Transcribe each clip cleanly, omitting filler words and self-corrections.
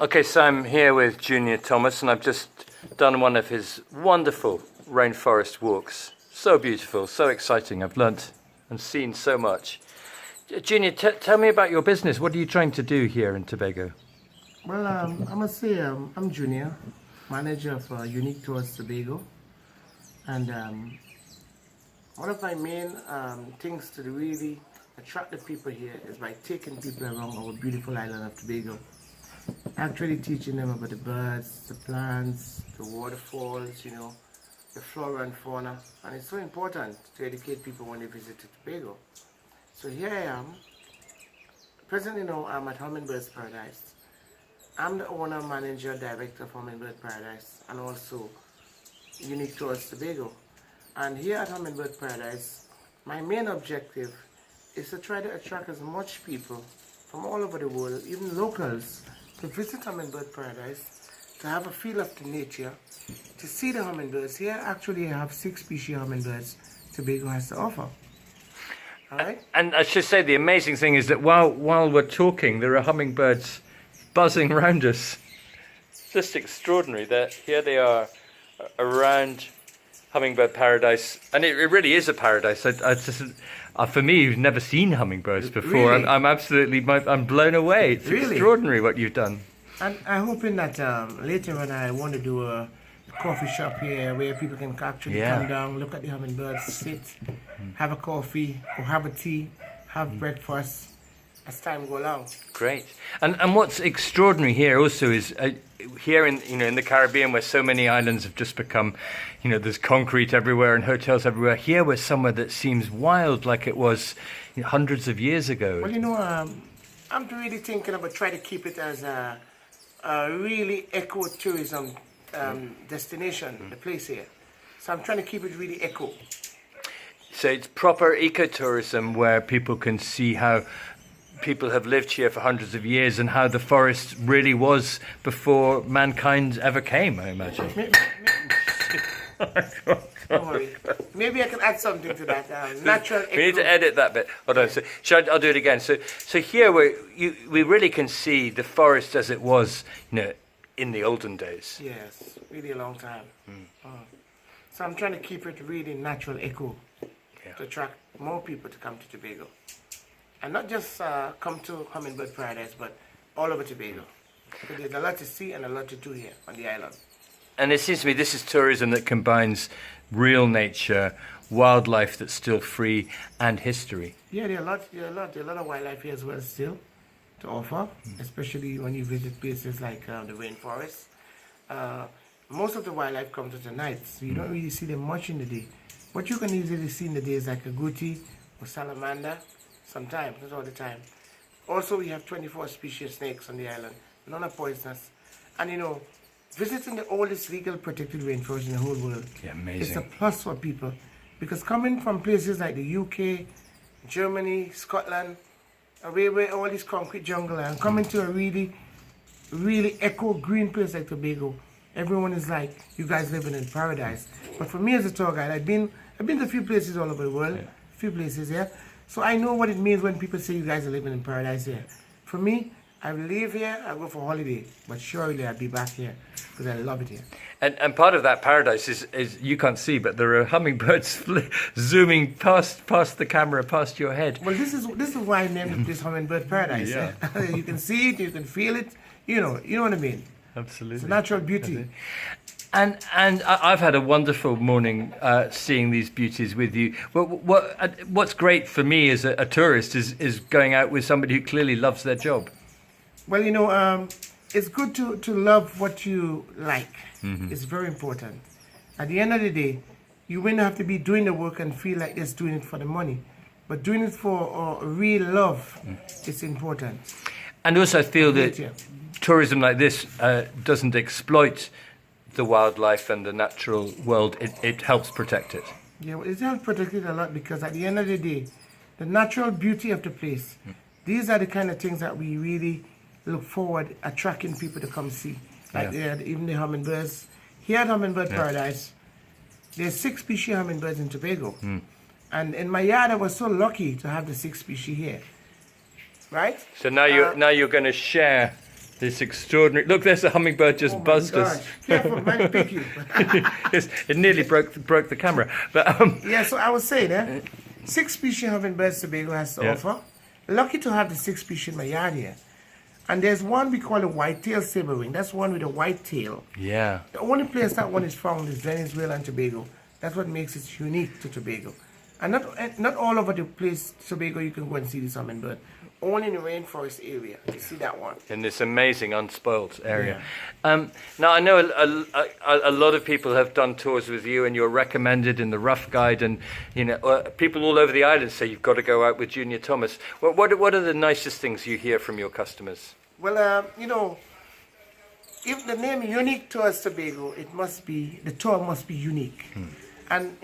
Okay, so I'm here with Junior Thomas, and I've just done one of his wonderful rainforest walks. So beautiful, so exciting. I've learnt and seen so much. Junior, tell me about your business. What are you trying to do here in Tobago? Well, I must say I'm Junior, manager of Unique Tours Tobago, and one of my main things to really attract the people here is by taking people around our beautiful island of Tobago. Actually teaching them about the birds, the plants, the waterfalls, the flora and fauna. And it's so important to educate people when they visit Tobago. So here I am. Presently now I'm at Hummingbirds Paradise. I'm the owner, manager, director of Hummingbird Paradise and also Unique Tours Tobago. And here at Hummingbird Paradise, my main objective is to try to attract as much people from all over the world, even locals, to visit Hummingbird Paradise, to have a feel of the nature, to see the hummingbirds. Here actually I have 6 species of hummingbirds Tobago has to offer. Alright? And I should say the amazing thing is that while we're talking, there are hummingbirds buzzing around us. Just extraordinary that here they are around Hummingbird Paradise, and it really is a paradise. For me, who've never seen hummingbirds before, Really? I'm blown away. It's Really? extraordinary what you've done. And I'm hoping that later on I want to do a coffee shop here where people can actually come down, look at the hummingbirds, sit, have a coffee or have a tea, have breakfast as time go along. Great. And what's extraordinary here also is here in the Caribbean, where so many islands have just become, there's concrete everywhere and hotels everywhere. Here we're somewhere that seems wild, like it was hundreds of years ago. Well, I'm really thinking about trying to keep it as a really eco-tourism destination, the place here. So I'm trying to keep it really eco. So it's proper ecotourism where people can see how people have lived here for hundreds of years and how the forest really was before mankind ever came, I imagine. Don't worry. Maybe I can add something to that. Natural eco. We need to edit that bit. Hold on. So, I'll do it again. So here we really can see the forest as it was, in the olden days. Yes, really a long time. So I'm trying to keep it really natural eco to attract more people to come to Tobago. And not just come to Hummingbird Paradise, but all over Tobago. Because there's a lot to see and a lot to do here on the island. And it seems to me this is tourism that combines real nature, wildlife that's still free, and history. Yeah, there are a lot of wildlife here as well still to offer, especially when you visit places like the rainforest. Most of the wildlife comes at the night, so you don't really see them much in the day. What you can easily see in the day is like a agouti or salamander, sometimes, not all the time. Also, we have 24 species of snakes on the island, none are poisonous. And visiting the oldest legal protected rainforest in the whole world is a plus for people. Because coming from places like the UK, Germany, Scotland, away where all this concrete jungle and coming to a really, really eco-green place like Tobago, everyone is like, you guys living in paradise. But for me as a tour guide, I've been to a few places all over the world, a few places here. So I know what it means when people say you guys are living in paradise here. For me, I leave here, I go for holiday, but surely I'll be back here because I love it here. And part of that paradise is you can't see, but there are hummingbirds zooming past the camera, past your head. Well, this is why I named this Hummingbird Paradise. Yeah. You can see it, you can feel it. You know what I mean. Absolutely. It's a natural beauty. And I've had a wonderful morning seeing these beauties with you. What's great for me as a tourist is going out with somebody who clearly loves their job. Well, it's good to love what you like. It's very important. At the end of the day, you wouldn't have to be doing the work and feel like just doing it for the money. But doing it for real love is important. And also I feel that tourism like this doesn't exploit the wildlife and the natural world. It helps protect it. Yeah, well, it helps protect it a lot because at the end of the day, the natural beauty of the place, these are the kind of things that we really look forward attracting people to come see. Like even the hummingbirds. Here at Hummingbird Paradise, there's 6 species of hummingbirds in Tobago. And in my yard, I was so lucky to have the 6 species here. Right? So now you're going to share This extraordinary. Look, there's a hummingbird just Oh my buzzed gosh. us. Careful, might pick you. Yes, it nearly broke the camera. But Yeah, so I was saying, 6 species hummingbirds Tobago has to Yeah. offer. Lucky to have the 6 species in my yard here. And there's one we call a white-tailed saber-wing. That's one with a white tail. yeah, The only place that one is found is Venezuela and Tobago. That's what makes it unique to Tobago. And not all over the place, Tobago, you can go and see this hummingbird. Only in the rainforest area, you see that one. in this amazing unspoilt area. Now I know a lot of people have done tours with you, and you're recommended in the Rough Guide, and people all over the island say you've got to go out with Junior Thomas. What are the nicest things you hear from your customers? Well, if the name Unique Tours Tobago, the tour must be unique. And,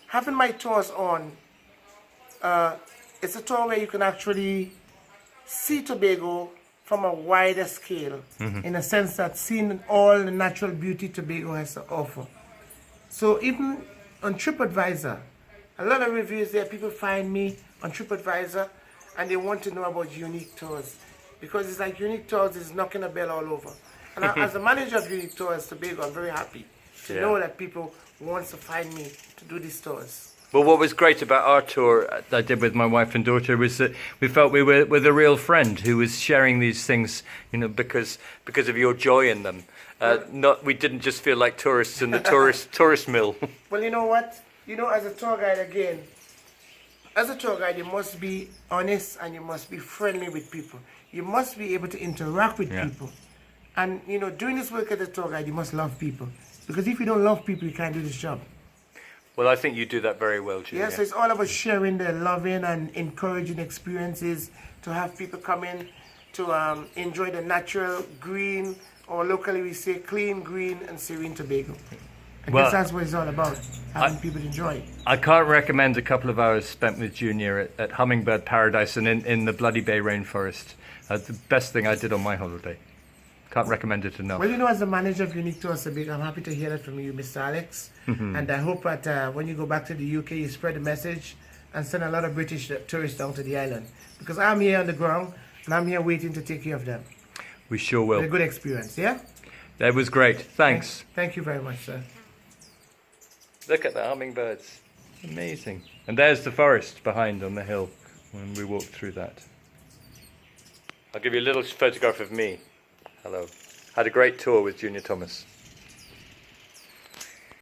having my tours on, it's a tour where you can actually see Tobago from a wider scale, in a sense that seeing all the natural beauty Tobago has to offer. So even on TripAdvisor, a lot of reviews there, people find me on TripAdvisor and they want to know about Unique Tours, because it's like Unique Tours is knocking a bell all over. And as the manager of Unique Tours Tobago, I'm very happy to know that people want to find me to do these tours. Well, what was great about our tour I did with my wife and daughter was that we felt we were with a real friend who was sharing these things, because of your joy in them. We didn't just feel like tourists in the tourist mill. Well, you know what? As a tour guide, you must be honest and you must be friendly with people. You must be able to interact with people. And, doing this work as a tour guide, you must love people. Because if you don't love people, you can't do this job. Well, I think you do that very well, Junior. Yes, so it's all about sharing the loving and encouraging experiences, to have people come in to enjoy the natural green, or locally we say clean, green, and serene Tobago. And Well, that's what it's all about, having people enjoy it. I can't recommend a couple of hours spent with Junior at Hummingbird Paradise and in the Bloody Bay Rainforest. The best thing I did on my holiday. Can't recommend it enough. Well, as the manager of Unique Tours Tobago, I'm happy to hear that from you, Mr. Alex. And I hope that when you go back to the UK, you spread the message and send a lot of British tourists down to the island. Because I'm here on the ground, and I'm here waiting to take care of them. We sure will. A good experience, yeah? That was great. Thanks. Thank you very much, sir. Look at the hummingbirds. Amazing. And there's the forest behind on the hill when we walked through that. I'll give you a little photograph of me. Hello. Had a great tour with Junior Thomas.